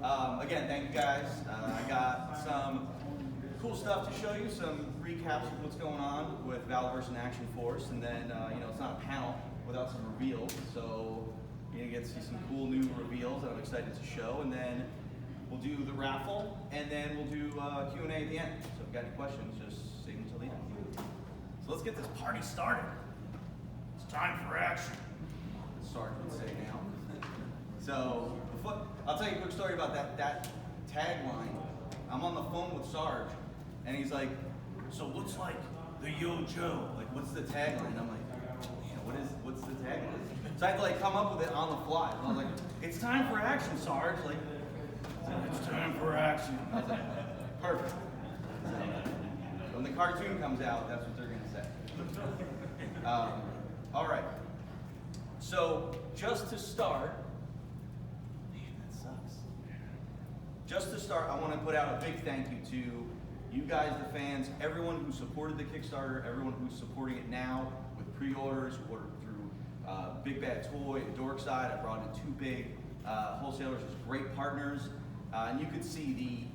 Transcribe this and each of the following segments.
Again, thank you guys. I got some cool stuff to show you, some recaps of what's going on with Valaverse and Action Force, and then, it's not a panel without some reveals, so you're going to get to see some cool new reveals that I'm excited to show, and then we'll do the raffle, and then we'll do Q&A at the end. So if you've got any questions, just save them until the end. So let's get this party started. It's time for action, as Sarge would say now. So, I'll tell you a quick story about that tagline. I'm on the phone with Sarge, and he's like, so what's like the Yo Joe? Like, what's the tagline? I'm like, what's the tagline? So I had to like come up with it on the fly. And I was like, it's time for action, Sarge. Like, it's time for action. I was like, perfect. So, when the cartoon comes out, that's what they're gonna say. All right. So just to start, Just to start, I want to put out a big thank you to you guys, the fans, everyone who supported the Kickstarter, everyone who's supporting it now with pre-orders, who ordered through Big Bad Toy and Dorkside. I brought in two big wholesalers as great partners. And you could see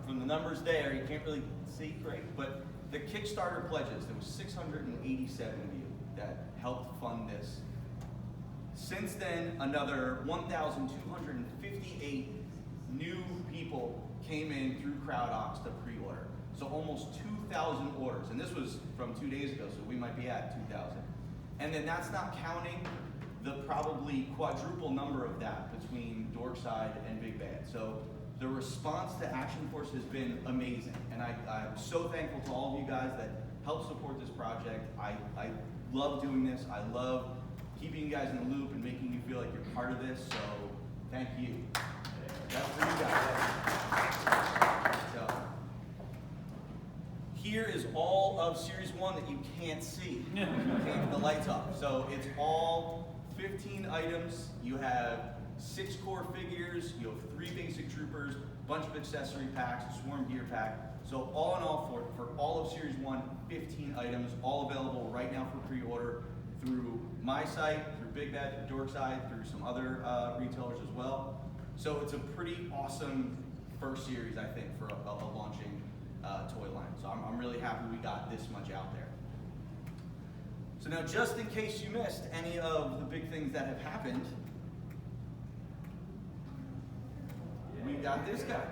from the numbers there, you can't really see great, but the Kickstarter pledges, there was 687 of you that helped fund this. Since then, another 1,258 new people came in through CrowdOx to pre-order. So almost 2,000 orders. And this was from 2 days ago, so we might be at 2,000. And then that's not counting the probably quadruple number of that between Dorkside and Big Bad. So the response to Action Force has been amazing. And I'm so thankful to all of you guys that helped support this project. I love doing this. I love keeping you guys in the loop and making you feel like you're part of this. So thank you. That's for you guys. So, here is all of Series 1 that you can't see. You can't get the lights off. So it's all 15 items. You have 6 core figures. You have 3 basic troopers, bunch of accessory packs, a swarm gear pack. So all in all, for all of Series 1, 15 items, all available right now for pre-order through my site, through Big Bad, through Dorkside, through some other retailers as well. So it's a pretty awesome first series, I think, for a launching toy line. So I'm really happy we got this much out there. So now, just in case you missed any of the big things that have happened, we got this guy.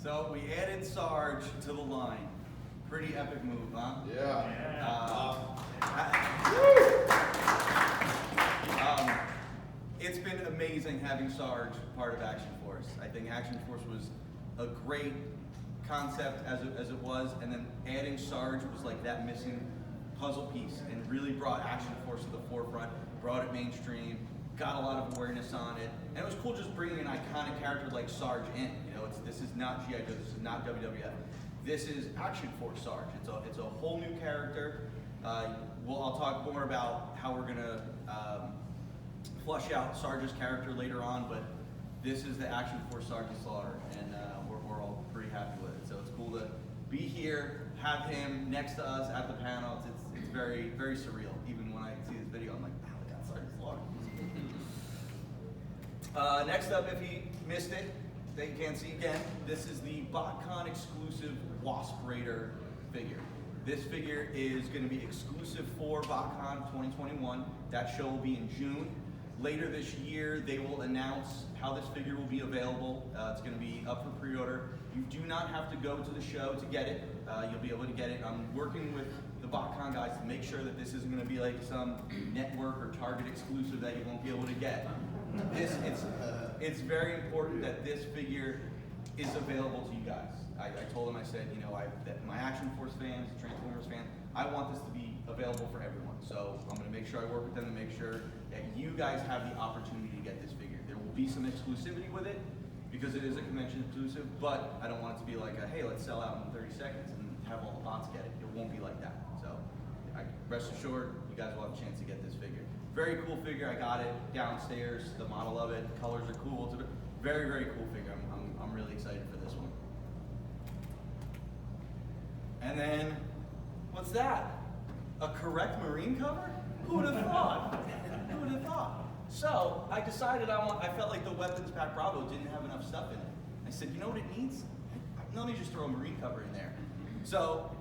So we added Sarge to the line. Pretty epic move, huh? Yeah. It's been amazing having Sarge part of Action Force. I think Action Force was a great concept as it was, and then adding Sarge was like that missing puzzle piece and really brought Action Force to the forefront, brought it mainstream, got a lot of awareness on it, and it was cool just bringing an iconic character like Sarge in. This is not G.I. Joe, this is not WWF. This is Action Force Sarge. It's a whole new character. I'll talk more about how we're gonna flush out Sarge's character later on, but this is the Action Force Sergeant Slaughter, and we're all pretty happy with it. So it's cool to be here, have him next to us at the panel. It's very, very surreal. Even when I see this video, I'm like, wow, we got Sergeant Slaughter. Next up, if you missed it, that you can't see again, this is the BotCon exclusive Wasp Raider figure. This figure is going to be exclusive for VotCon 2021. That show will be in June. Later this year, they will announce how this figure will be available. It's going to be up for pre-order. You do not have to go to the show to get it. You'll be able to get it. I'm working with the VotCon guys to make sure that this isn't going to be like some network or Target exclusive that you won't be able to get. It's very important that this figure is available to you guys. I told them, I said, you know, that my Action Force fans, Transformers fans, I want this to be available for everyone. So I'm going to make sure I work with them to make sure that you guys have the opportunity to get this figure. There will be some exclusivity with it because it is a convention exclusive, but I don't want it to be like a, hey, let's sell out in 30 seconds and have all the bots get it. It won't be like that. So rest assured, you guys will have a chance to get this figure. Very cool figure. I got it downstairs, the model of it. The colors are cool. It's a very, very cool figure. I'm really excited for this one. And then, what's that? A correct Marine cover? Who would have thought? Who would have thought? So I decided I felt like the Weapons Pack Bravo didn't have enough stuff in it. I said, you know what it needs? Let me just throw a Marine cover in there. So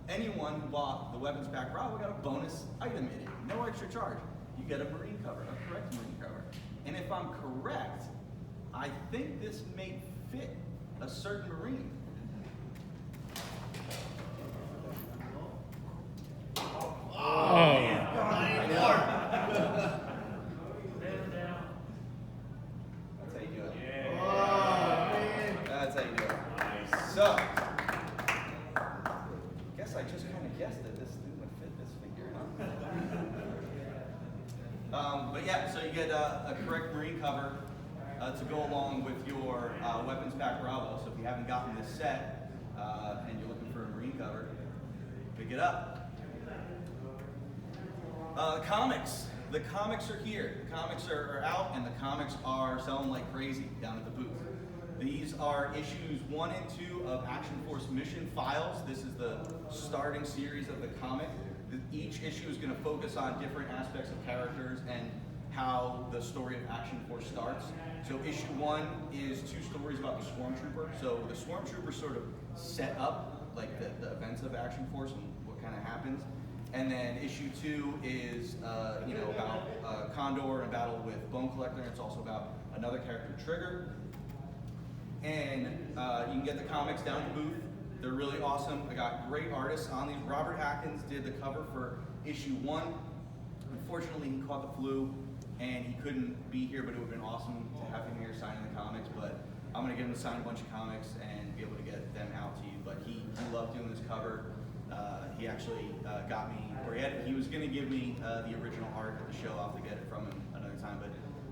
anyone who bought the Weapons Pack Bravo got a bonus item in it. No extra charge. You get a Marine cover, a correct Marine cover. And if I'm correct, I think this may fit a certain Marine. So, guess I just kind of guessed that this thing would fit this figure, huh? But yeah, so you get a correct Marine cover to go along with your Weapons Pack Bravo. So if you haven't gotten this set and you're looking for a Marine cover, pick it up. Comics. The comics are here. The comics are out, and the comics are selling like crazy down at the booth. These are issues 1 and 2 of Action Force Mission Files. This is the starting series of the comic. Each issue is going to focus on different aspects of characters and how the story of Action Force starts. So issue 1 is 2 stories about the Swarm Trooper. So the Swarm Trooper sort of set up like the events of Action Force and what kind of happens. And then issue 2 is about Condor and battle with Bone Collector. It's also about another character, Trigger. And you can get the comics down at the booth. They're really awesome. I got great artists on these. Robert Atkins did the cover for issue 1. Unfortunately, he caught the flu and he couldn't be here, but it would have been awesome to have him here signing the comics. But I'm going to get him to sign a bunch of comics and be able to get them out to you. But he loved doing this cover. He actually got me, or he was going to give me the original art at the show. I'll have to get it from him another time, but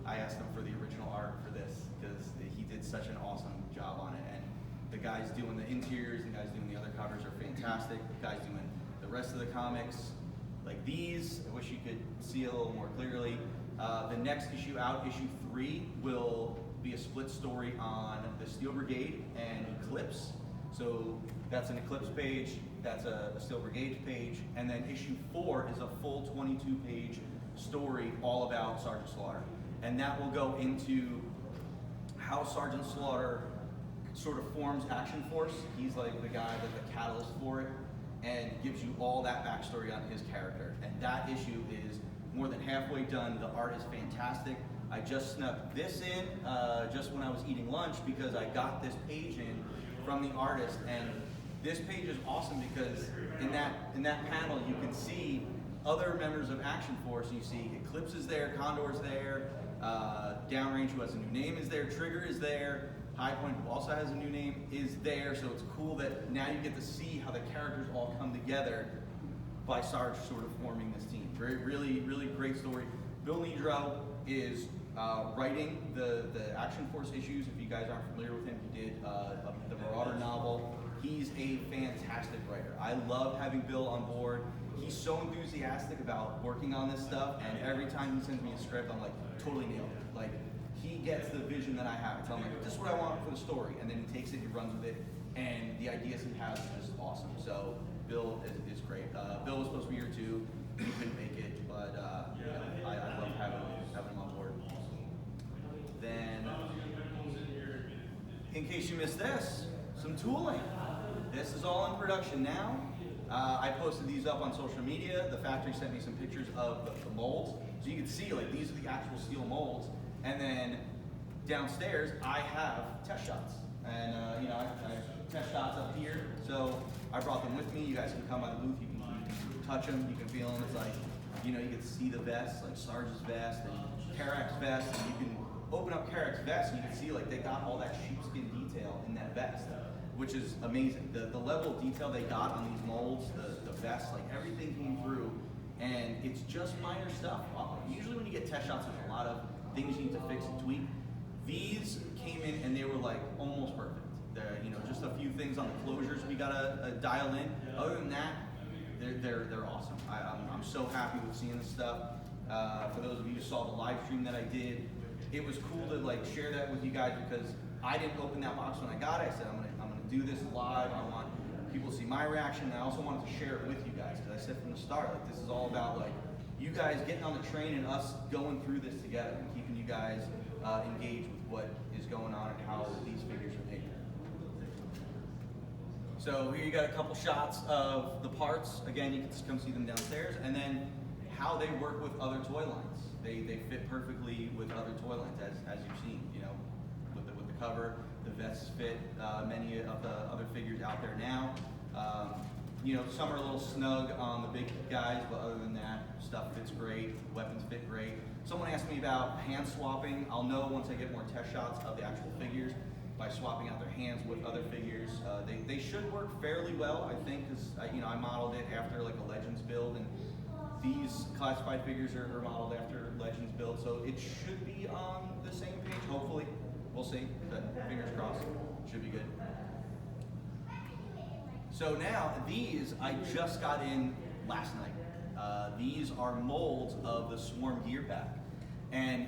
I asked him for the original art for this because he did such an awesome job on it. And the guys doing the interiors and guys doing the other covers are fantastic. The guys doing the rest of the comics, like these, I wish you could see a little more clearly. The next issue out, issue 3, will be a split story on the Steel Brigade and Eclipse. So that's an Eclipse page, that's a Steel Brigade page, and then issue 4 is a full 22-page story all about Sergeant Slaughter. And that will go into how Sergeant Slaughter sort of forms Action Force. He's like the guy, like the catalyst for it, and gives you all that backstory on his character. And that issue is more than halfway done. The art is fantastic. I just snuck this in just when I was eating lunch because I got this page in from the artist, and this page is awesome because in that panel you can see other members of Action Force. You see Eclipse is there, Condor's there, Downrange, who has a new name, is there, Trigger is there, High Point, who also has a new name, is there. So it's cool that now you get to see how the characters all come together by Sarge sort of forming this team. Really, really great story. Bill Nedro is writing the Action Force issues. If you guys aren't familiar with him, he did the Marauder novel. He's a fantastic writer. I love having Bill on board. He's so enthusiastic about working on this stuff, and every time he sends me a script, I'm like, totally nailed it. Like, he gets the vision that I have. I tell him, like, this is what I want for the story, and then he takes it, he runs with it, and the ideas he has are just awesome. So Bill is great. Bill was supposed to be here too. He couldn't make it, but I love having him on board. Then, in case you missed this, some tooling. This is all in production now. I posted these up on social media. The factory sent me some pictures of the molds. So you can see, like, these are the actual steel molds. And then downstairs, I have test shots. And, you know, I have test shots up here. So I brought them with me. You guys can come by the booth. You can touch them. You can feel them. It's like, you know, you can see the vests, like Sarge's vest and Carrack's vest. And you can open up Carrack's vest and you can see, like, they got all that sheepskin detail in that vest, which is amazing. The level of detail they got on these molds, the vest, like, everything came through. And it's just minor stuff. Usually when you get test shots, there's a lot of things you need to fix and tweak. These came in and they were like almost perfect. You know, just a few things on the closures we gotta dial in. Other than that, they're awesome. I'm so happy with seeing this stuff. For those of you who saw the live stream that I did, it was cool to like share that with you guys because I didn't open that box when I got it. I said I'm gonna do this live. I want people to see my reaction. And I also wanted to share it with you guys because I said from the start, like, this is all about like you guys getting on the train and us going through this together and keeping you guys engaged with what is going on and how these figures are made. So here you got a couple shots of the parts. Again, you can just come see them downstairs, and then how they work with other toy lines. They fit perfectly with other toy lines, as you've seen. You know, with the cover, the vests fit many of the other figures out there now. You know, some are a little snug on the big guys, but other than that, stuff fits great, weapons fit great. Someone asked me about hand swapping. I'll know once I get more test shots of the actual figures by swapping out their hands with other figures. They should work fairly well, I think, because you know, I modeled it after like a Legends build, and these classified figures are modeled after Legends build, so it should be on the same page, hopefully. We'll see, but fingers crossed, should be good. So now, these I just got in last night. These are molds of the Swarm gear pack. And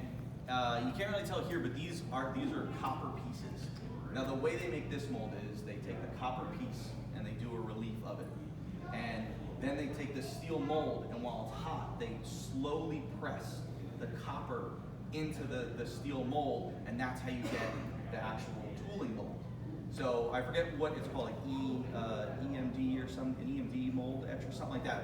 you can't really tell here, but these are copper pieces. Now the way they make this mold is they take the copper piece and they do a relief of it. And then they take the steel mold, and while it's hot, they slowly press the copper into the steel mold, and that's how you get the actual tooling mold. So I forget what it's called, like EMD or some, an EMD mold etch or something like that.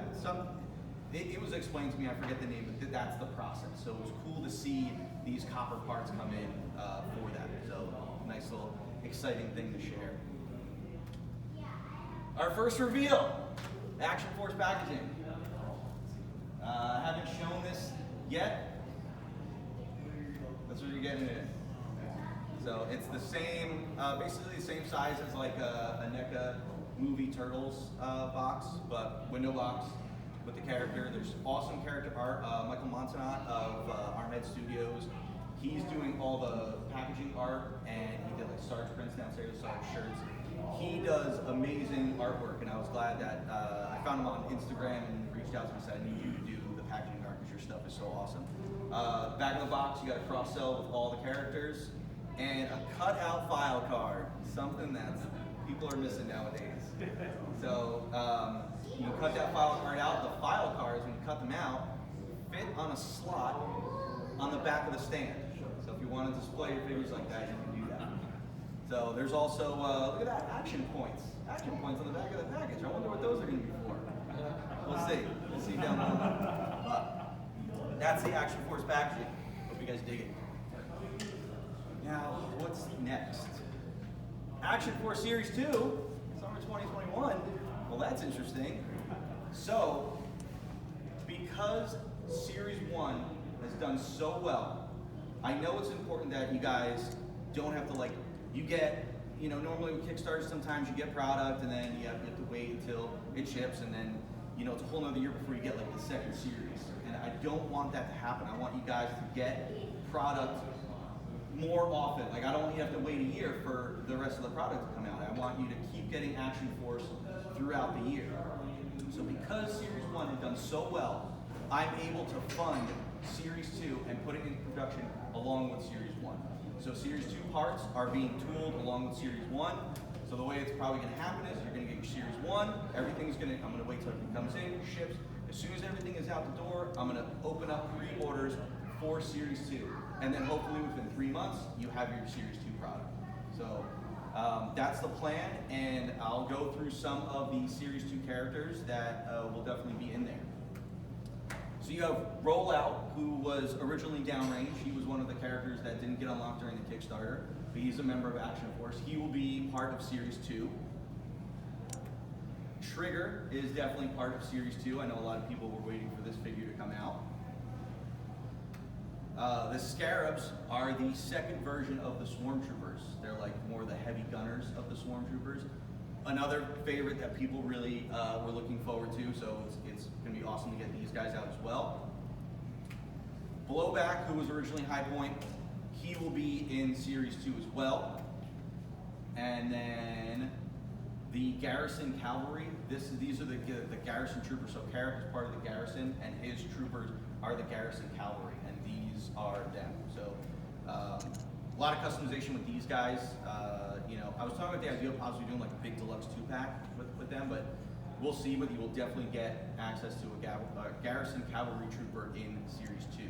It was explained to me, I forget the name, but that's the process. So it was cool to see these copper parts come in for that. So nice little exciting thing to share. Our first reveal, Action Force packaging. I haven't shown this yet. That's what you're getting in. So it's the same, basically the same size as like a NECA movie Turtles box, but window box with the character. There's awesome character art. Michael Montanat of Armhead Studios. He's doing all the packaging art, and he did like Sarge prints downstairs, Sarge shirts. He does amazing artwork, and I was glad that I found him on Instagram and reached out to him and said, I need you to do the packaging art because your stuff is so awesome. Back of the box, you got a cross sell with all the characters, and a cutout file card, something that people are missing nowadays. So you cut that file card out. The file cards, when you cut them out, fit on a slot on the back of the stand. So if you want to display your figures like that, you can do that. So there's also, look at that, action points. Action points on the back of the package. I wonder what those are going to be for. We'll see. We'll see down the line. But that's the Action Force packaging. Hope you guys dig it. Now, what's next? Action Force Series 2, summer 2021. Well, that's interesting. So, because Series 1 has done so well, I know it's important that you guys don't have to, like, you get, you know, normally with Kickstarter, sometimes you get product and then you have to wait until it ships, and then, you know, it's a whole nother year before you get, like, the second series. And I don't want that to happen. I want you guys to get product more often. Like, I don't want you to have to wait a year for the rest of the product to come out. I want you to keep getting Action Force throughout the year. So because Series 1 has done so well, I'm able to fund Series 2 and put it into production along with Series 1. So Series 2 parts are being tooled along with Series 1. So the way it's probably going to happen is you're going to get your Series 1, everything's going to, I'm going to wait till everything comes in, ships. As soon as everything is out the door, I'm going to open up pre-orders for Series 2. And then hopefully within 3 months, you have your Series 2 product. So That's the plan, and I'll go through some of the Series 2 characters that will definitely be in there. So you have Rollout, who was originally downrange. He was one of the characters that didn't get unlocked during the Kickstarter, but he's a member of Action Force. He will be part of Series 2. Trigger is definitely part of Series 2. I know a lot of people were waiting for this figure to come out. The Scarabs are the second version of the Swarm Troopers. They're like more the heavy gunners of the Swarm Troopers. Another favorite that people really were looking forward to, so it's going to be awesome to get these guys out as well. Blowback, who was originally High Point, he will be in Series 2 as well. And then the Garrison Cavalry, these are the Garrison Troopers. So Carrick is part of the Garrison, and his troopers are the Garrison Cavalry, and these are them. So a lot of customization with these guys. I was talking about the idea of possibly doing like a big deluxe 2-pack with them, but we'll see. But you will definitely get access to a Garrison Cavalry Trooper in Series 2.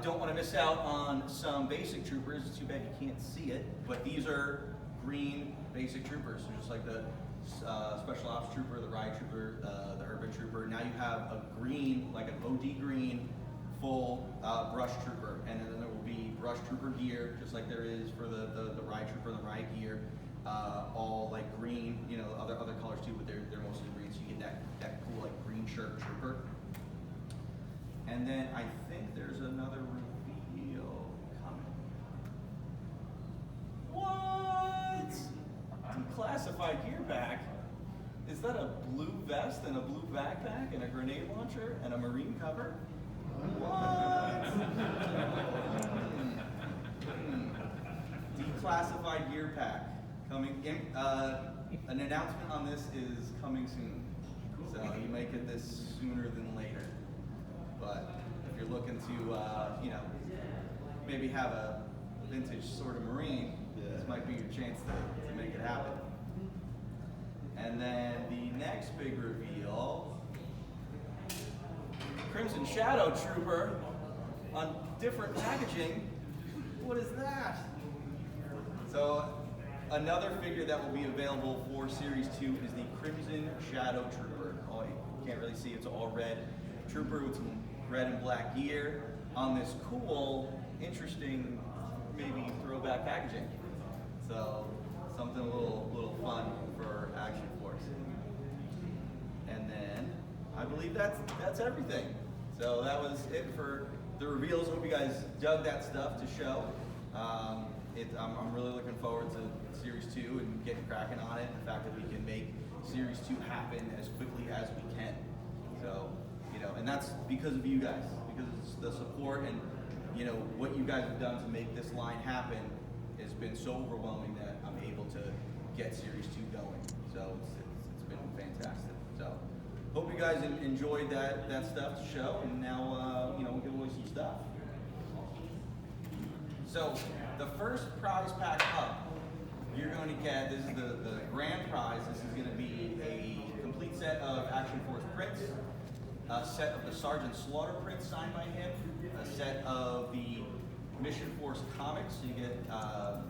Don't want to miss out on some basic troopers. It's too bad you can't see it, but these are green basic troopers, so just like the Special Ops Trooper, the Riot Trooper, the Urban Trooper. Now you have a green, like an OD green, full Brush Trooper, and then there will be Brush Trooper gear, just like there is for the Riot Trooper and the Riot gear, all like green, other colors too, but they're mostly green, so you get that cool like green shirt trooper. And then I think there's another reveal coming. What? Declassified gear pack? Is that a blue vest and a blue backpack and a grenade launcher and a marine cover? What? Declassified gear pack coming in. An announcement on this is coming soon, so you might get this sooner than later. But if you're looking to, maybe have a vintage sort of marine, this might be your chance to make it happen. And then the next big reveal, Crimson Shadow Trooper on different packaging. What is that? So another figure that will be available for Series 2 is the Crimson Shadow Trooper. Oh, you can't really see, it's all red. Trooper with some red and black gear on this cool, interesting, maybe throwback packaging. So something a little fun for Action Force. And then I believe that's everything. So that was it for the reveals. Hope you guys dug that stuff to show. I'm really looking forward to Series 2 and getting cracking on it. The fact that we can make Series 2 happen as quickly as we can. So, and that's because of you guys, because it's the support and, what you guys have done to make this line happen has been so overwhelming that I'm able to get Series 2 going. So it's been fantastic. So hope you guys enjoyed that stuff to show, and now, we'll give away some stuff. So the first prize pack up, you're going to get, this is the grand prize. This is going to be a complete set of Action Force prints, a set of the Sergeant Slaughter prints signed by him, a set of the Mission Force comics. So you get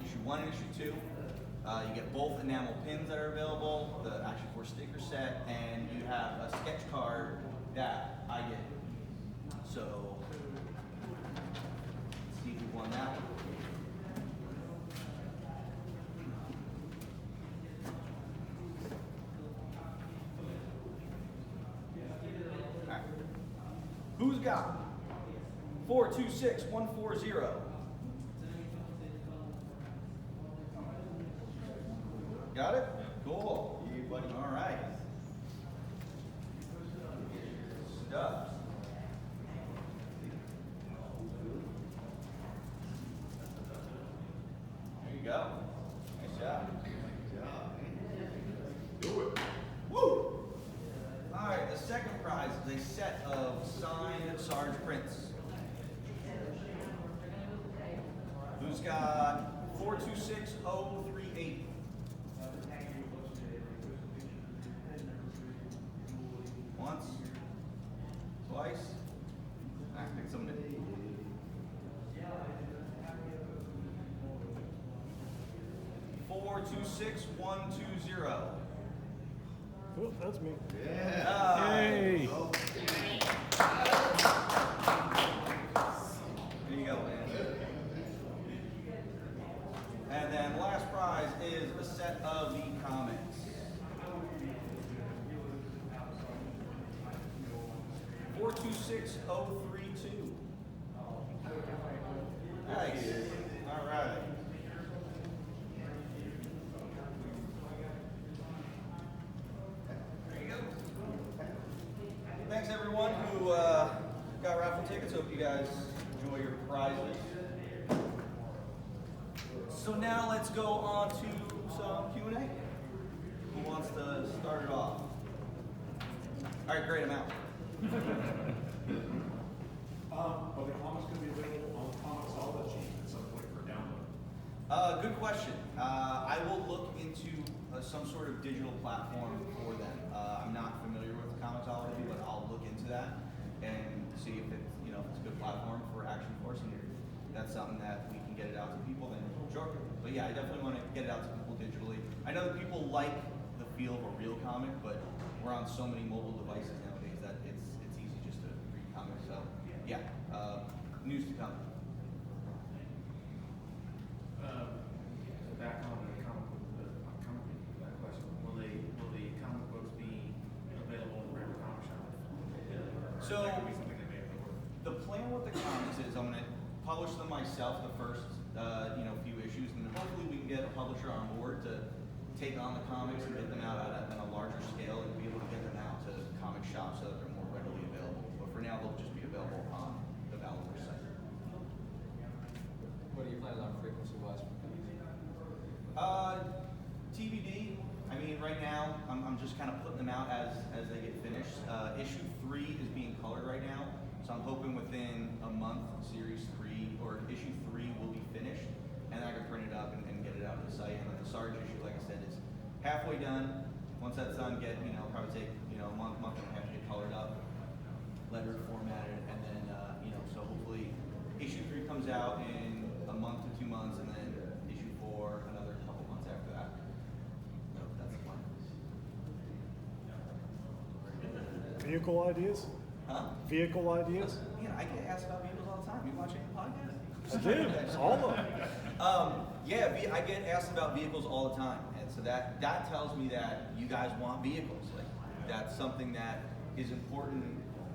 issue 1 and issue 2. You get both enamel pins that are available, the Action Force sticker set, and you have a sketch card that I get. So let's see if you won that one. Who's got 426140? Got it? Cool. All right. Stuff. There you go. Nice job. Do it. Woo! All right, the second prize is a set of signed Sarge prints. Who's got 426038? Once, twice. I picked some new. 426120. Oh, that's me. Yeah. Hey. Oh. There you go, man. And then last prize is a set of the comics. $426,032. Nice. All right. There you go. Thanks everyone who got raffle tickets. Hope you guys enjoy your prizes. So now let's go on to some Q&A. Who wants to start it off? All right, great, I'm out. Are the comics going to be available on Comixology at some point for download? Good question. I will look into some sort of digital platform for them. I'm not familiar with Comixology, but I'll look into that and see if it's, if it's a good platform for Action Force, and that's something that we can get it out to people, then sure. But yeah, I definitely want to get it out to people digitally. I know that people like the feel of a real comic, but we're on so many mobile devices nowadays that it's easy just to read comics. So yeah, news to come. Back on the comic question, will the comic books be available in the comic shop? So That could be something they may have to work. the plan with the comics is I'm going to publish them myself, the first few issues, and then hopefully we can get a publisher on board to take on the comics and get them out at a larger scale and be able to get them out to comic shops so that they're more readily available. But for now, they'll just be available on the Valaverse site. What are you planning on frequency-wise? TBD. I mean, right now, I'm just kind of putting them out as they get finished. Issue 3 is being colored right now, so I'm hoping within a month, series 3 or issue 3 will be finished, and I can print it up and get it out to the site. And then the Sarge issue, like I said, is halfway done. Once that's done, probably take a month and a half to get colored up, lettered, formatted, and then so hopefully issue 3 comes out in a month to 2 months, and then issue 4 another couple months after that. So that's the plan. Vehicle ideas? Huh? Vehicle ideas? Man, I get asked about vehicles all the time. You watching the podcast? I do. All of them. I get asked about vehicles all the time, and so that tells me that you guys want vehicles. Like that's something that is important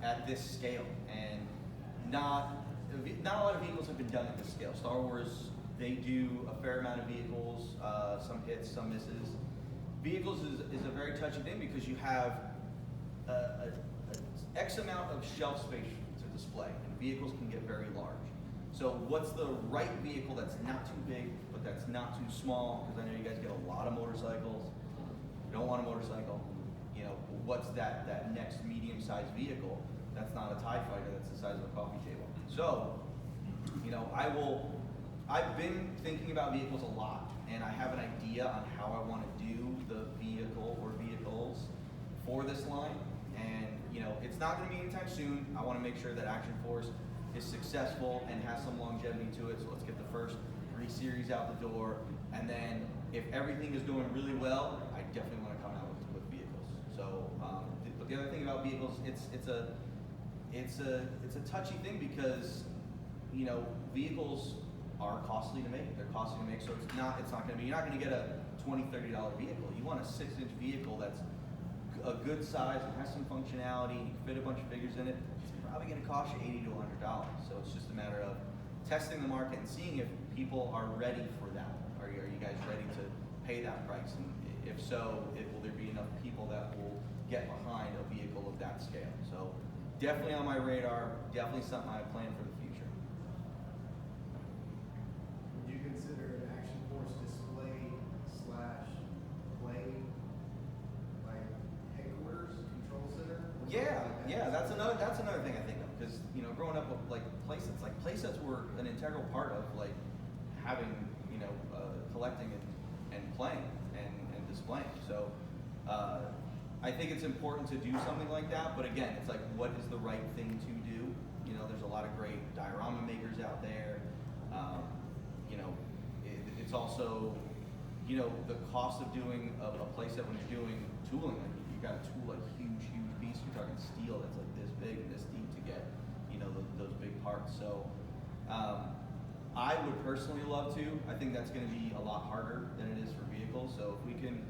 at this scale, and not a lot of vehicles have been done at this scale. Star Wars, they do a fair amount of vehicles, some hits, some misses. Vehicles is a very touchy thing because you have a X amount of shelf space to display, and vehicles can get very large. So what's the right vehicle that's not too big, but that's not too small? Because I know you guys get a lot of motorcycles. You don't want a motorcycle. What's that next medium-sized vehicle that's not a TIE fighter, that's the size of a coffee table? So, I've been thinking about vehicles a lot, and I have an idea on how I want to do the vehicle or vehicles for this line. And, it's not going to be anytime soon. I want to make sure that Action Force is successful and has some longevity to it. So let's get the first 3 series out the door, and then if everything is going really well, I definitely want to come out with vehicles. So, but the other thing about vehicles, it's a touchy thing because vehicles are costly to make. They're costly to make, so it's not going to be. You're not going to get a $20, $30 vehicle. You want a 6-inch vehicle that's a good size and has some functionality. You can fit a bunch of figures in it. It's probably going to cost you $80 to $100. So it's just a matter of testing the market and seeing if people are ready for that. Are you guys ready to pay that price? And if so, will there be enough people that will get behind a vehicle of that scale? So definitely on my radar. Definitely something I plan for the future. Would you consider an Action Force display / play like headquarters, control center? Yeah, that's another thing I think of, because growing up with playsets were an integral part of having collecting and playing and displaying. So I think it's important to do something like that, but again, it's what is the right thing to do? There's a lot of great diorama makers out there. It's also you know, the cost of doing a playset when you're doing tooling, like you got to tool a huge piece. You're talking steel that's like this big and this deep to get, you know, those big parts. So I would personally love to. I think that's going to be a lot harder than it is for vehicles. So if we can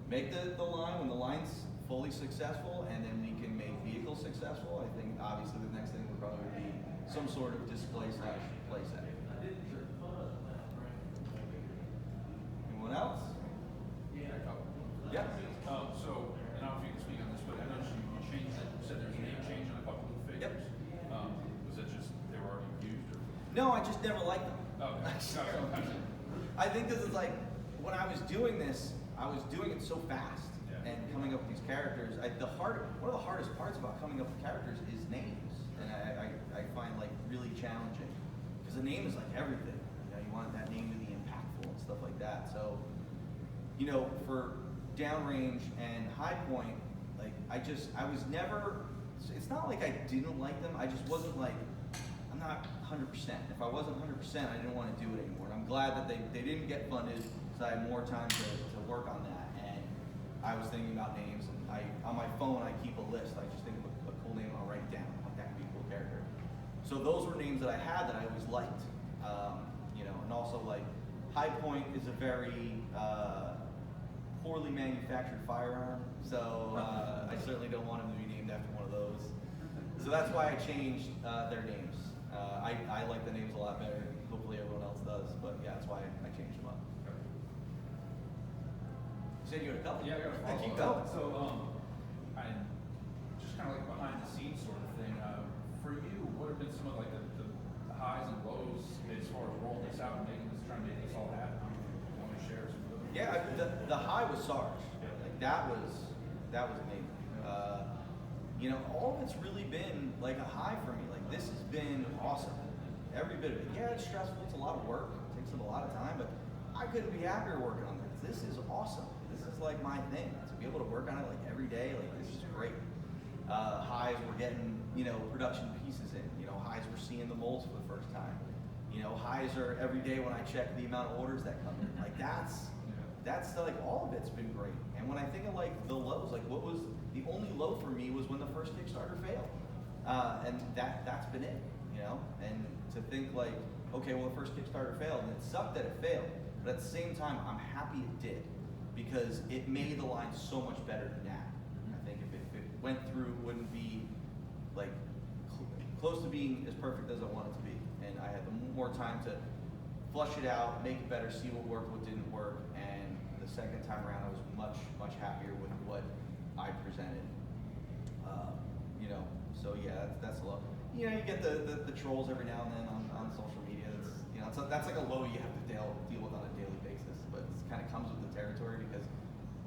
make the line when the line's fully successful, and then we can make vehicles successful, I think obviously the next thing would probably be some sort of display / playset. Anyone else? Yeah. Yeah. So, I don't know if you can speak on this, but I noticed you changed it, you said there's a name change on a couple of figures. Yep. Was that just, they were already used, or? No, I just never liked them. Oh, okay. I think this is like, when I was doing this, I was doing it so fast Yeah. and coming up with these characters. One of the hardest parts about coming up with characters is names, and I find like really challenging because the name is like everything. You know, you want that name to be impactful and stuff like that. So, you know, for downrange and high point, like I was never. It's not like I didn't like them. I just wasn't like, I'm not 100%. If I wasn't 100%, I didn't want to do it anymore. And I'm glad that they didn't get funded, so I had more time to work on that. And I was thinking about names, and on my phone I keep a list. I just think of a cool name and I'll write it down. Like, that could be a cool character. So those were names that I had that I always liked. You know, and also like High Point is a very poorly manufactured firearm, so I certainly don't want him to be named after one of those. So that's why I changed their names. I like the names a lot better. Hopefully everyone else does, but yeah, that's why I changed them up. You said you had a couple. Yeah, I got a follow-up. Keep going. So, I just kind of like behind the scenes sort of thing. For you, what have been some of like the highs and lows as far as rolling this out and trying to make this all happen? You want to share some of those? Yeah, the high was Sarge. Like that was amazing. You know, all of it's really been like a high for me. Like this has been awesome. Every bit of it. Yeah, it's stressful. It's a lot of work. It takes up a lot of time, but I couldn't be happier working on this. This is awesome. This is like my thing. To be able to work on it like every day, like this is great. Highs, we're getting, you know, production pieces in. You know, highs, we're seeing the molds for the first time. You know, highs are every day when I check the amount of orders that come in. Like that's like all of it's been great. And when I think of like the lows, like what was the only low for me was when the first Kickstarter failed. And that's been it, you know? And to think like, okay, well the first Kickstarter failed and it sucked that it failed, but at the same time, I'm happy it did because it made the line so much better than that. I think if it went through, it wouldn't be like close to being as perfect as I want it to be. And I had more time to flush it out, make it better, see what worked, what didn't work, and the second time around I was much happier with what I presented. You know, so yeah, that's a low. You know, you get the trolls every now and then on social media. That's like a low you have to deal with on a daily basis, but it kind of comes with the territory because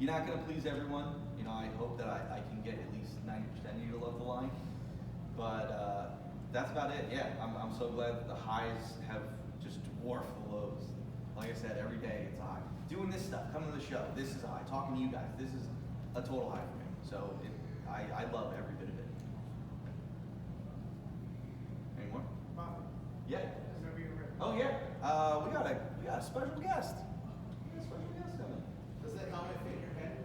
you're not going to please everyone. You know, I hope that I can get at least 90% of you to love the line, but that's about it. Yeah, I'm so glad that the highs have just dwarfed the lows. Like I said, every day it's a high. Doing this stuff, coming to the show, this is a high. Talking to you guys, this is a total high for me. So I love every bit of it. Any more? Bob, Yeah. whenever you're ready. Oh yeah. We got a special guest. We got a special guest coming. Does that helmet fit your head?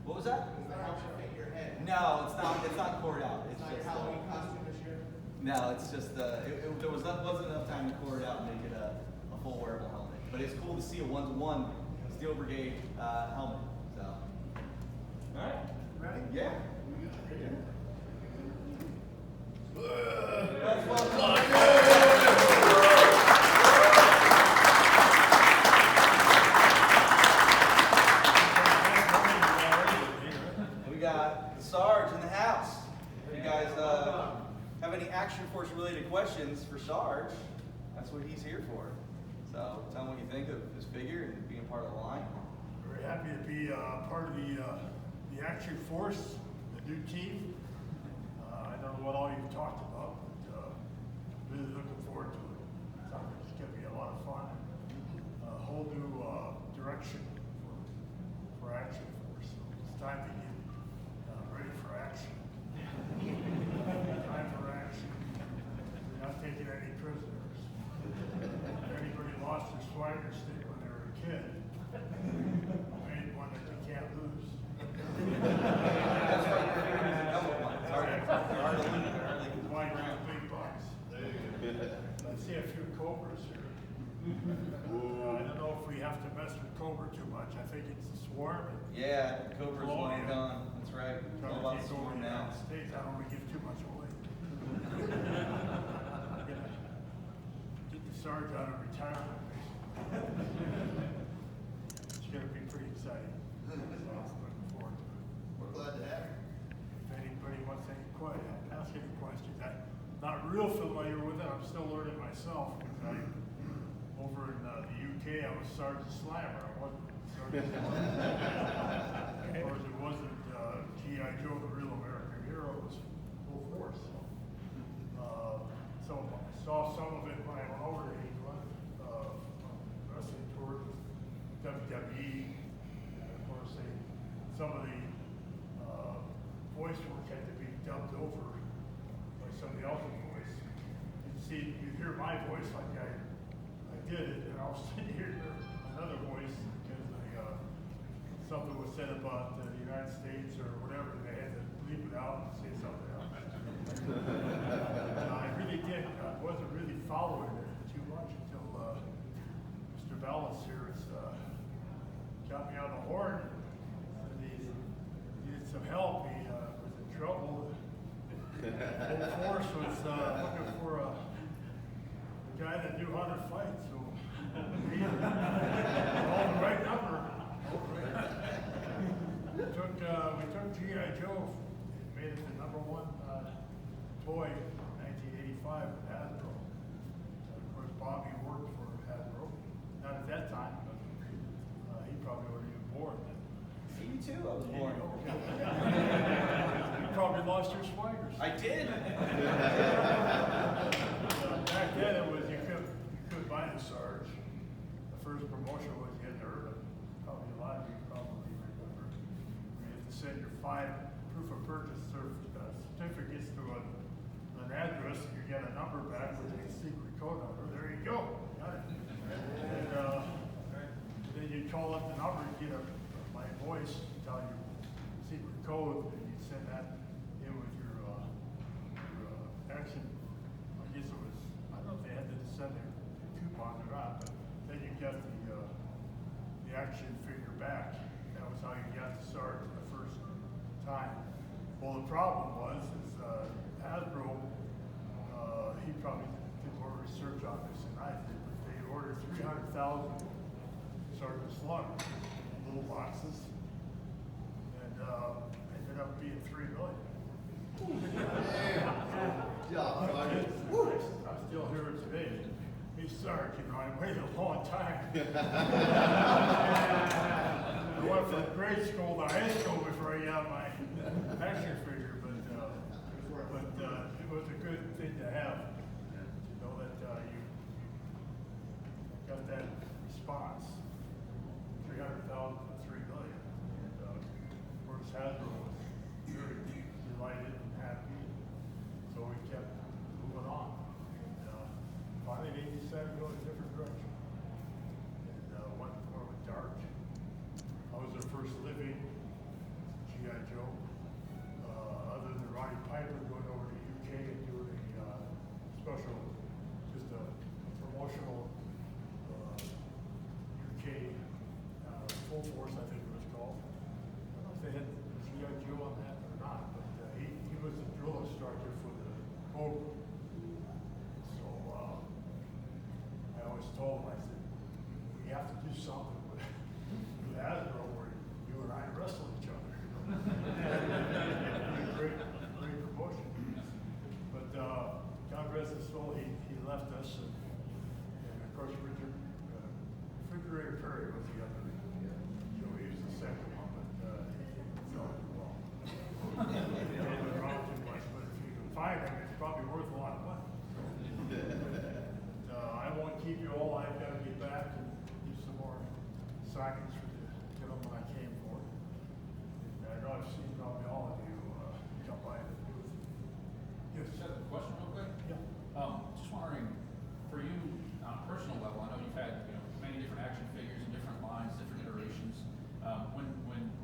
What was that? Does the helmet fit your head? No, it's not. It's not poured out. It's It's not your just. Halloween costume this year? No, it's just. There wasn't enough time to pour it out and make it a full wearable helmet. But it's cool to see a 1-to-1 Steel Brigade helmet. So. All right. Ready? Yeah. We got Sarge in the house. If you guys have any Action Force related questions for Sarge, that's what he's here for. So tell him what you think of his figure and being part of the line. Very happy to be part of the Action Force, the new team. I don't know what all you've talked about, but really looking forward to it. Sounds like it's going to be a lot of fun. A whole new direction for Action Force. So it's time to get ready for action. Time for action. We're not taking any prisoners. If anybody lost their swagger stick when they were a kid, Cobra's here. I don't know if we have to mess with Cobra too much. I think it's a swarm. Yeah, Cobra's Oh, long yeah. gone. That's right. All about the storm now. States, I don't want to give too much away. I'm gonna get the sergeant out of retirement. It's gonna be pretty exciting. So I'm looking forward to it. We're glad to have you. If anybody wants any ask any questions, I'm not real familiar with it. I'm still learning myself. Over in the UK, I was Sergeant Slammer. I wasn't Sergeant Slammer. Of course, it wasn't G.I. Joe, the real American hero. It was full force. So I saw some of it when I went over to England, wrestling tours with WWE. And of course, some of the voice work had to be dubbed over by somebody else's voice. You hear my voice like I did it, and I was sitting here another voice because something was said about the United States or whatever, and they had to bleep it out and say something else. I really did. I wasn't really following it too much until Mr. Vallis here has got me on the horn. And he needed some help. He was in trouble. The whole force was looking for a guy that knew how to fight, so we all the right number. We took G.I. Joe, made it the #1 toy in 1985 with Hasbro. Of course, Bobby worked for Hasbro, not at that time, but he probably wasn't even born then. Me too. I was born. You probably lost your swaggers. I did. Back then it was you could buy the Sarge. The first promotion was you had to earn it. Probably a lot of you probably remember. You had to send your 5 proof of purchase certificates to an address, and you get a number back with a secret code number. There you go. Got it. And then you call up the number and get my voice to tell you secret code, and you send that in with your action. I guess it was, I don't know if they had to send their coupons or not, but then you got the action figure back. That was how you got to start the first time. Well, the problem was, Hasbro, he probably did more research on this than I did, but they ordered 300,000 Sergeant Slaughter little boxes, and ended up being 3 million. I still hear it today. Hey, Sarge, I waited a long time. I went from grade school to high school before I got my action figure, but it was a good thing to have. To know that you got that response. 300,000 to 3 million. And of course, Hasbro was very delighted and happy. So we kept moving on. And finally, they decided to go in a different direction. And went more with Dark. I was their first living G.I. Joe. Other than Roddy Piper going over to the UK and doing a special, just a promotional UK Full Force, I think it was called. I don't know if they had G.I. Joe on that or not, but he was the drill instructor for the Cobra. So I always told him, I said, we have to do something with Hasbro where you and I wrestle each other. Great promotion. But God rest his soul, he left us, and of course Richard, Refrigerator Perry was the other. So he was the second one, but he felt it well. He didn't around too much, but if you can find him, it's probably worth a lot of money. I won't keep you all. I've got to get back and do some more signings for the gentleman I came for. And I know I've seen probably all of you come by the booth. Yes. Just have a question real quick. Yeah. Just wondering, for you on a personal level, I know you've had many different action figures and different lines, different iterations. When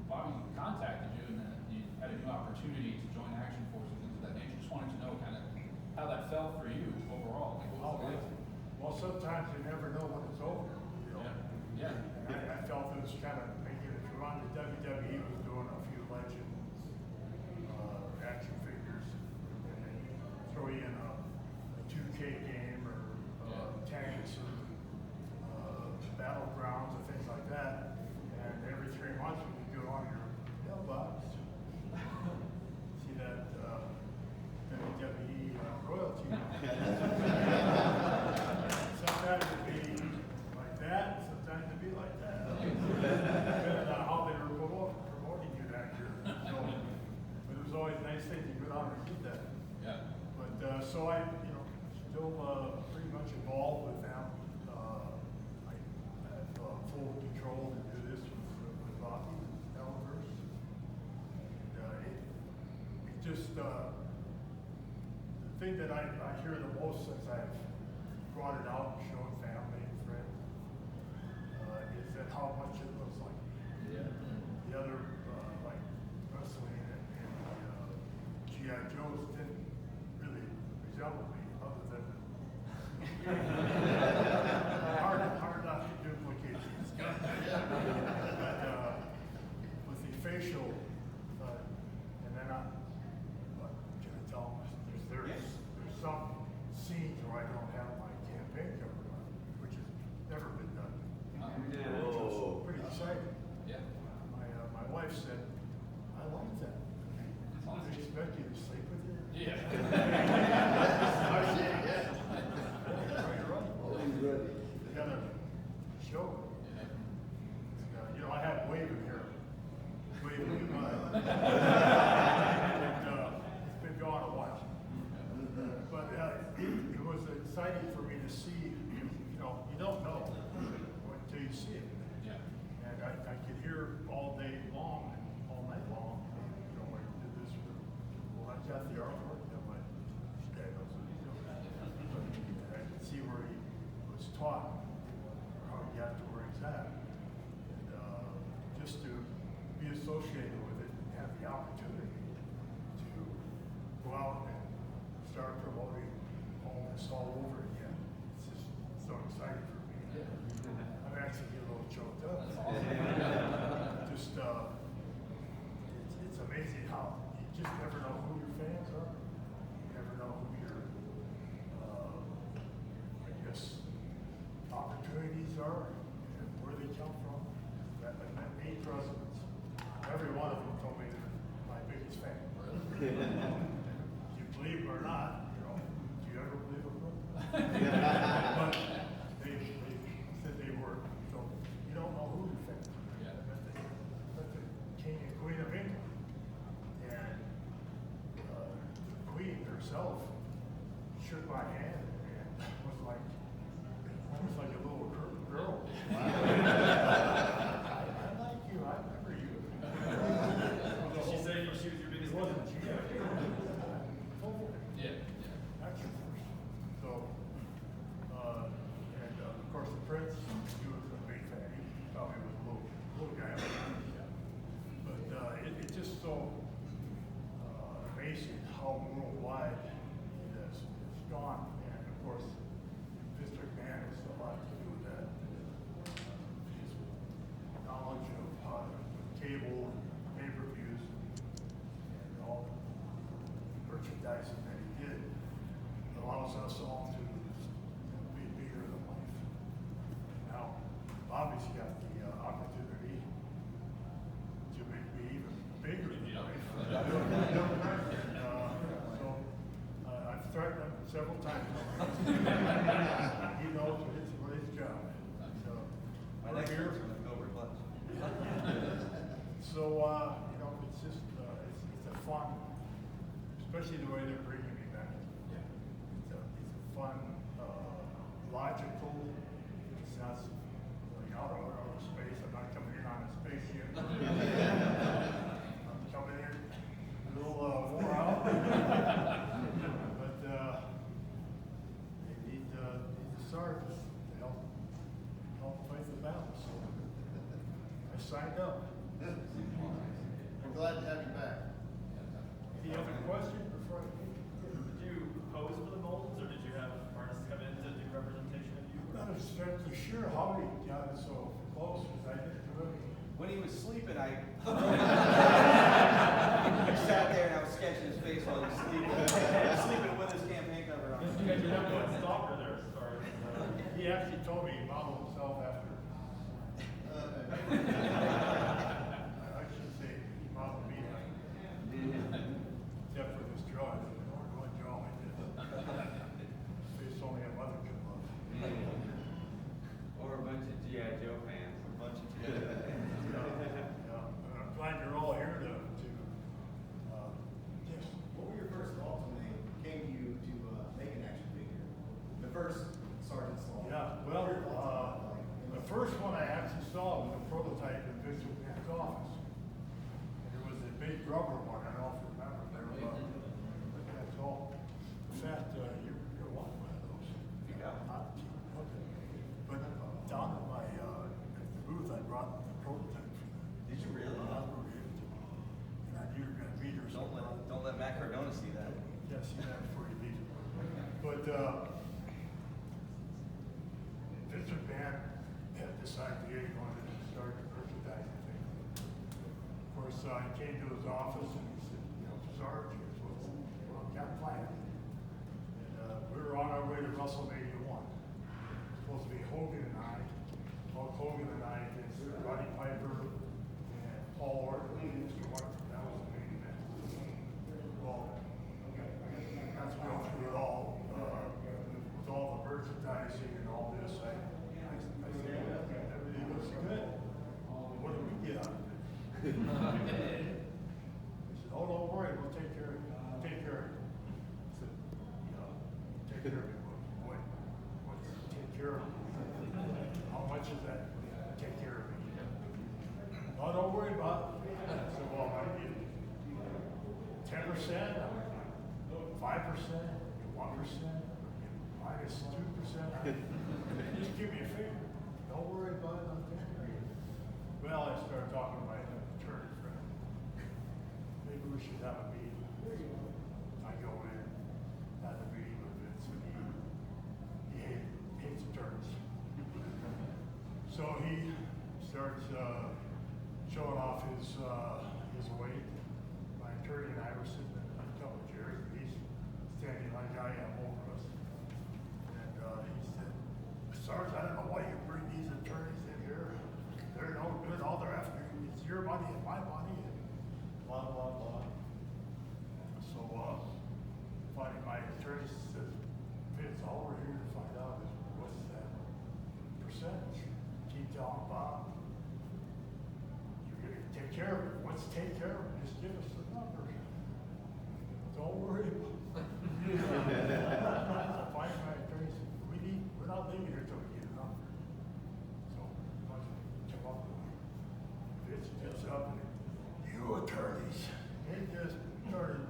Bobby contacted you and then you had a new opportunity to join Action Force and things of that nature, just wanted to know kind of how that felt for you overall. Like, what was it like? Well, sometimes you never know when it's over, you know? Yeah. And I felt it was kind of making it run. The WWE was doing a few Legends action figures, and they throw you in a 2K game or tanks or battlegrounds and things like that. And every 3 months when you go on your mailbox, see that WWE royalty. Sometimes it'd be like that, sometimes it'd be like that. Depending on how they were promoting you that year. So, but it was always a nice thing to go down and get that. Yeah. But so I, still pretty much involved with them. I have full control to do this with Bobby, Valaverse. And it just the thing that I hear the most since I've brought it out and shown family and friends is that how much it looks like. Yeah. The other like wrestling and G.I. Joes didn't really resemble me, other than hard not to duplicate these guys. But with the facial, and then what can I tell them? There's some scenes where I don't have my campaign covered on, which has never been done. Which was pretty exciting. Yeah. My wife said, I like that. I expect you to sleep with you. Yeah. You gotta show it. I have waving here. Waving goodbye. It's been gone a while. But it was exciting for me to see, you don't know until you see it. Yeah. And I could hear all day long, all night long, I did this well, I got the artwork, and my dad knows what he's doing. And I could see where he was taught, or how he got to where he's at. And just to be associated with it and have the opportunity to go out and start promoting homes all over again. It's just so exciting for me. I'm actually getting a little choked up. Just, it's amazing how you just never know who your fans are. You never know who your, opportunities are and where they come from. That 8 presidents, every one of them told me they're my biggest fan. You believe it or not, do you ever believe it? But they said they were. So you don't know who your fans are. Yeah. That's the King and Queen of England. And the Queen herself shook my hand and was like, almost like a little girl. I like you, I remember you. Did she say she was your biggest It wasn't fan? G.I. Yeah. Action Force. So, and of course the Prince, he was a big fan. He thought he was a little guy. But it's just so amazing how worldwide it has gone. And of course, District Man has a lot to do with that. His knowledge of cable, pay-per-views, and all the merchandising that he did allows us all to be bigger than life. Now, Bobby's got the opportunity to make me even bigger than life. So I've threatened him several times. He knows what his job is. So, My next year's gonna go over clutch. So, it's just, it's a fun, especially the way they're bringing me back. It's a fun, logical, it's not like out of space. I'm not coming in on a spaceship. I'm coming in a little wore out. But they need the sergeants to help fight the battle. So I signed up. We're glad to have you back. Any other questions before I? sure how he got it so close, because I didn't do it. When he was sleeping, I sat there and I was sketching his face while he was sleeping. Sleeping with his campaign cover on. He actually told me he modeled himself after. I should say he modeled me after. Except for this jaw, I didn't know what jaw I did. Face only a mother could love. Or a bunch of G.I. Joe fans. A bunch of Yeah, I'm glad you're all here to yes. What were your first thoughts when they came to you to make an action figure? The first Sergeant Slaughter. Yeah, well, the first one I actually saw was a prototype in Vince McMahon's office. And it was a big rubber one, I don't know if you remember, they were about that tall. In fact, you're one of those. Yeah. Okay. But down at my booth, I brought the prototype for that. Did you really? And I knew you were gonna meet her, so. Don't let Matt Cardona see that. Yeah, see that before you leave. But, Vince McMahon had this idea he wanted to start a merchandising thing. Of course, I came to his office and he said, you know, Sarge, here's what's got planned. And we were on our way to WrestleMania 1. Supposed to be Hogan and I, Hulk Hogan and I against Roddy Piper and Paul Orton. That was the main event. Well, that's going through it all. With all the merchandising and all this, I said, everything looks good. What do we get out of it? He said, oh, don't worry, we'll take care of it. Take care of it. I said, take care of it. What's take care of it? How much is that? Take care of it. Oh, don't worry about it. I said, well, I give 10%, 5%, 1%. Minus 2%. Just give me a figure. Don't worry about it. I'm taking care of it. Well, I started talking to my attorney friend. Maybe we should have a meeting. I go in, have a meeting with Vince, and he hates attorneys. So he starts showing off his weight. My attorney and I were sitting in a couple of chairs, and he's standing like I am over us. He said, Sarge, I don't know why you bring these attorneys in here. They're no good. All they're after is your money and my money and blah, blah, blah. So finally my attorney says, Vince, all we're here to find out is what's that percentage. Keep telling Bob, you're going to take care of it. What's take care of it? Just give us the numbers. Don't worry about it. Finally my attorney said, we're not leaving here till we get a number. So, once we come up with it, Vince gets up and, you attorneys, he just started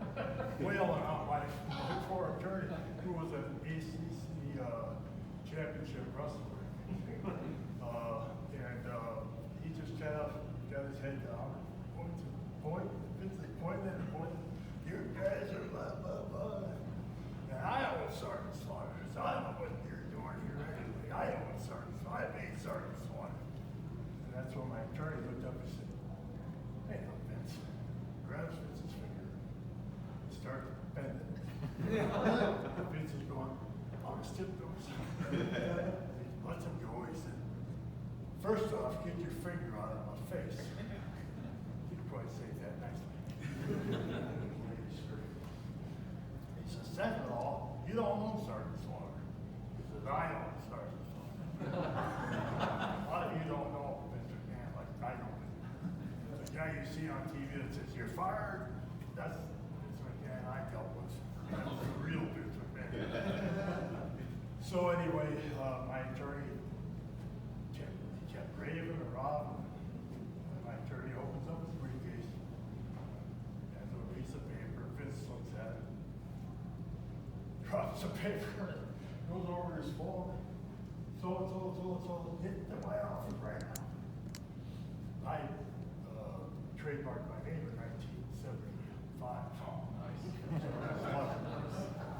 wailing on my poor attorney, who was an ACC championship wrestler. He just kind of got his head down, Vince is pointing and pointing, you guys are blah, blah, blah. And I own Sergeant Slaughter, so I don't know what you're doing here anyway. I own Sergeant Slaughter. I made Sergeant Slaughter. And that's when my attorney looked up and said, hey, no, Vince. Grabs Vince's finger. Starts bending it. Vince is going, on his tiptoes. Lets him go. He said, first off, get your finger out of my face. He'd probably say that nicely. He says, second of all, you don't own Sergeant Slaughter. He says, I own Sergeant Slaughter. A lot of you don't know Mr. McMahon like I know him. The guy you see on TV that says, you're fired, that's Vince McMahon I dealt with. That's the real Vince McMahon. So anyway, my attorney kept raving and robbing. My attorney opens up his briefcase, has a piece of paper, Vince looks at it, drops the paper, goes over his phone, so, hit the my office right now. I trademarked my name in 1975. Oh, nice.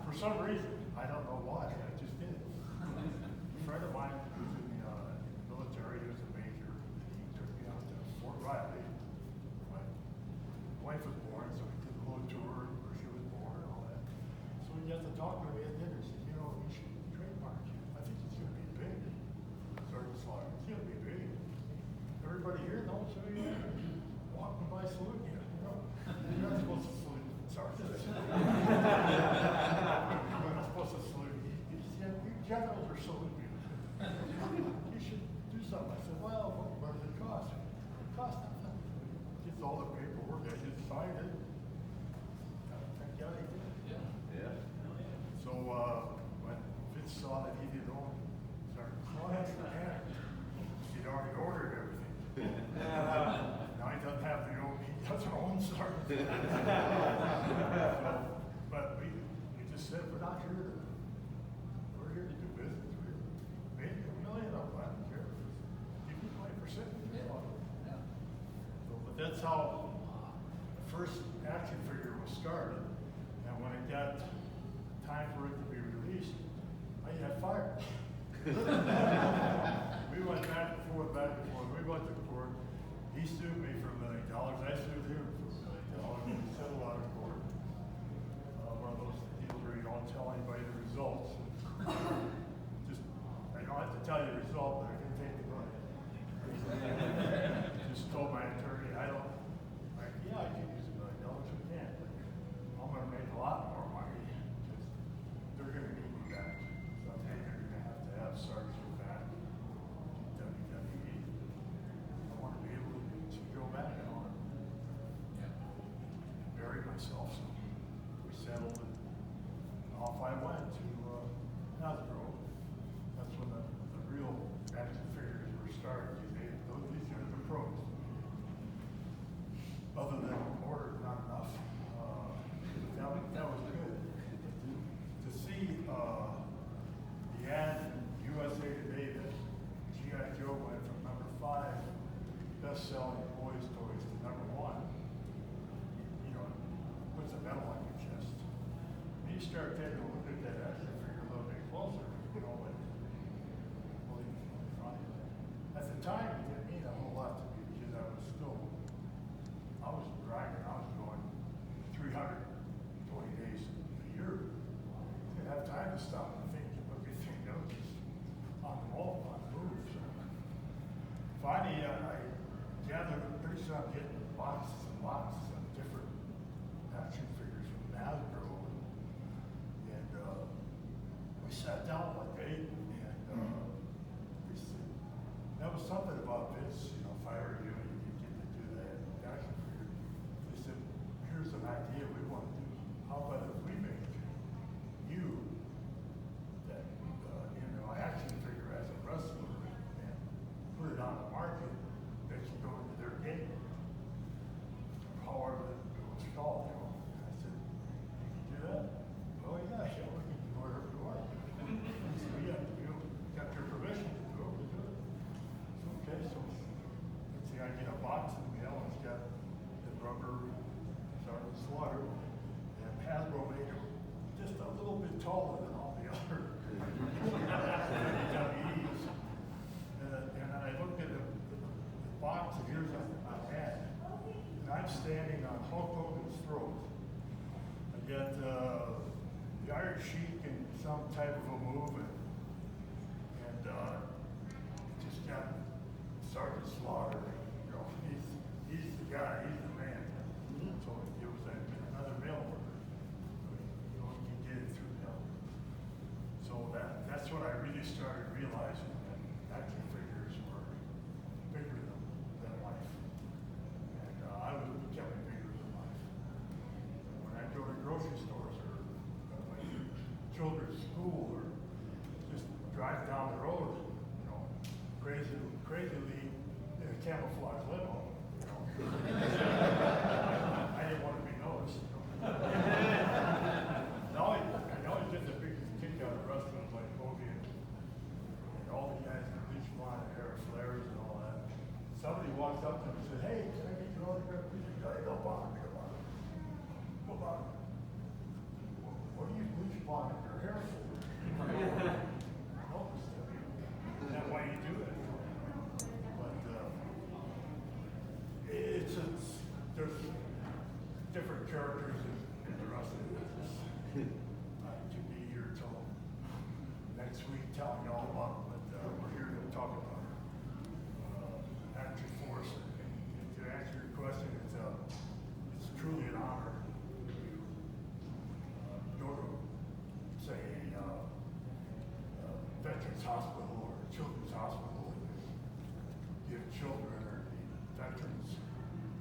For some reason, I don't know why, I just did it. A friend of mine who's in the Cavalry, he was a major. He took me out to Fort Riley. My wife was born, so we did a little tour where she was born and all that. So we got to talk with me at dinner. He said, you know, we should trademark you. I think it's gonna be big. Sergeant Slaughter, it's gonna be big. Everybody here knows who you are. Walking by saluting you, you know. You're not supposed to salute sergeants. You're not supposed to salute. You generals are saluting you. You should do something. I said, well, what does it cost? It costs nothing. Gets all the paperwork, I just signed it. Thank God he did. Yeah. So, when Fitz saw that he didn't own Sergeant Slaughter, he'd already ordered everything. Now he doesn't have the own, he doesn't own Sergeant. So, but we just said, we're not here to, we're here to do business. We're making $1 million of it, I don't care. Give me 20%. So, but that's how the first action figure was started. And when it got time for it to be released, I got fired. We went back and forth. We went to court. He sued me for $1 million. I sued him for $1 million. We settled out of court. One of those deals where you don't tell anybody the results. Just, I don't have to tell you the result, but I can take the money. Just told my attorney, I can use $1 million. I can't. I'm going to make a lot more money. They're going to need me back. Someday they're going to have Sergeant back. WWE. I want to be able to go back on it. Bury myself. So we settled and off I went to Hasbro. That's when the real action figures were started. These are the pros. Other than order, not enough. That was good. To see the ad in USA Today that G.I. Joe went from number 5 best-selling boys' toys to number 1, you know, puts a medal on your chest. And you start taking a look at that action figure a little bit closer, you know, like, at the time, it didn't mean a whole lot to me because I was dragging, I was going 320 days a year. I didn't have time to stop and think, but everything else is on the wall, on the move. So finally, I gathered pretty soon I'm getting boxes and boxes of different action figures from Hasbro. And we sat down one day and we said, that was something about Vince, you know, if I were you, you get to do that action figure. They said, here's an idea we want to do. How about if we make you that action figure as a wrestler and put it on the market that you go into their game, however it was called. You know. I said, you can do that? Oh yeah, we can do whatever we want. So you got your permission to do it, we do it. Okay, so let's see, I get a box in the mail and it's got the rubber Sergeant Slaughter, and Hasbro made him just a little bit taller than all the other WWEs. And then I looked at the box, and here's an ad, and I'm standing on Hulk Hogan's throat. I get the Iron Sheik in some type of a move, and just got Sergeant Slaughter. You know, he's the guy, he's the man. So it was another mail order. You know, you can get it through mail. So that's when I really started realizing that action figures were bigger than life. And I was becoming bigger than life. And when I go to grocery stores or my children's school or just drive down the road, you know, crazily in a camouflage limo, you know. I didn't want to be noticed. I know he gets a big kick out of wrestling like Kobe and all the guys in the bleach blonde hair, flares and all that. Somebody walks up to him and said, "Hey, can I get your autograph?" He said, "Go bottom, go bottom. Go bottom. What do you bleach blonde in your hair for?" Is that why you do it? telling you all about it, but we're here to talk about Action Force. And to answer your question, it's truly an honor to go to, say, a veterans hospital or children's hospital and give children or veterans,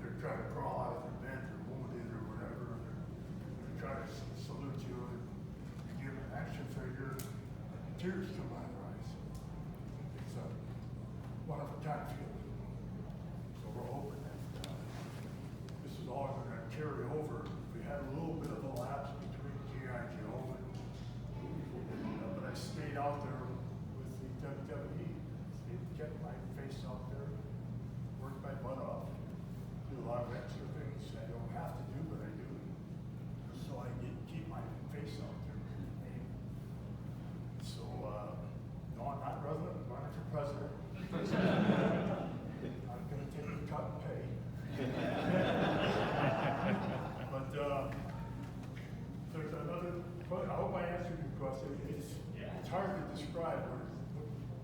they're trying to crawl out of their bed, they're wounded or whatever, they're trying to salute you and give an action figure, tears come out of their eyes. It's a one-of-a-kind feeling. So we're hoping that this is all going to carry over. We had a little bit of a lapse between G.I. Joe but I stayed out there with the WWE. Kept my face out there, worked my butt off, do a lot of extra things I don't have to do, but I do. So I keep my face out there. So, no, I'm not running for president. I'm going to take a cut and pay. But there's another, I hope I answered your question. It's hard to describe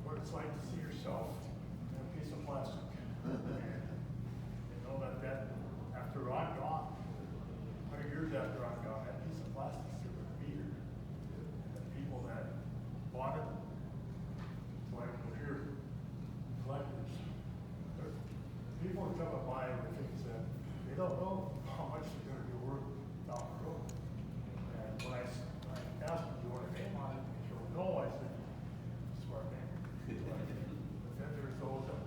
what it's like to see yourself in a piece of plastic. And you know that after I'm gone, 100 years after I'm gone, that piece of plastic still going to be here. And the people that bought it, like we're here, collectors, people are coming by with things that they don't know how much they're going to be worth down the road. And when I asked them, do you want a name on it? They said, no. I said, smart name. But then there's those that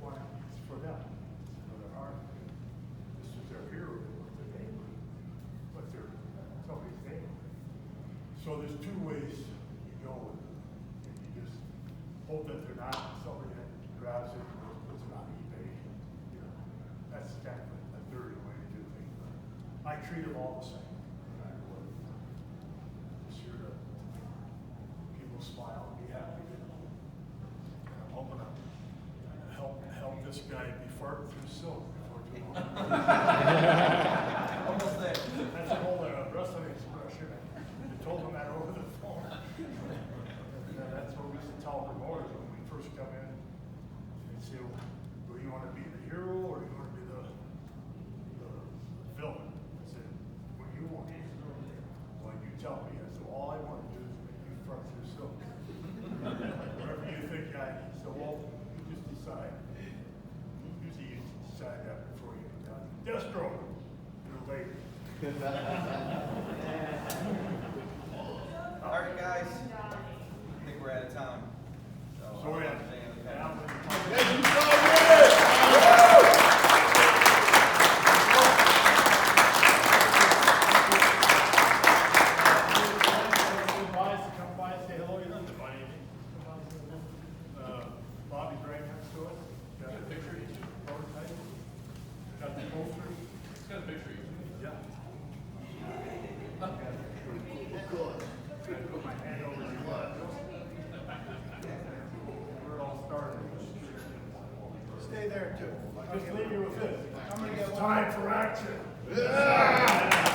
want it's for them, it's for their heart. This is their hero, they put their name on it. But they're somebody's name. So there's two ways you go, and you just hope that they're not somebody that grabs it and puts it on eBay. You know, that's kind of a dirty way to do things. But I treat them all the same. No matter what. Just here to make people smile and be happy. And I'm hoping to help this guy be farting through silk before too long. Almost there. That's an old wrestling expression. I told him that over the phone. That's what we used to tell promoters when we first come in. They'd say, well, do you want to be the hero or do you want to be the villain? I said, what do you want? Well, you tell me. I said, all I want to do is make you fart through silk. Whatever you think I need. So, well, you just decide. Usually you decide that before you get done. Destro, you're late. All right, guys. I think we're out of time. So, So, yeah. Bobby's right next to us. Got a picture of you. Prototype. Got the poster. It's got a picture of you. Yeah. Good. I put my hand over your blood. Where it all started. Stay there too. Just leave you with this. It's time for action. Yeah!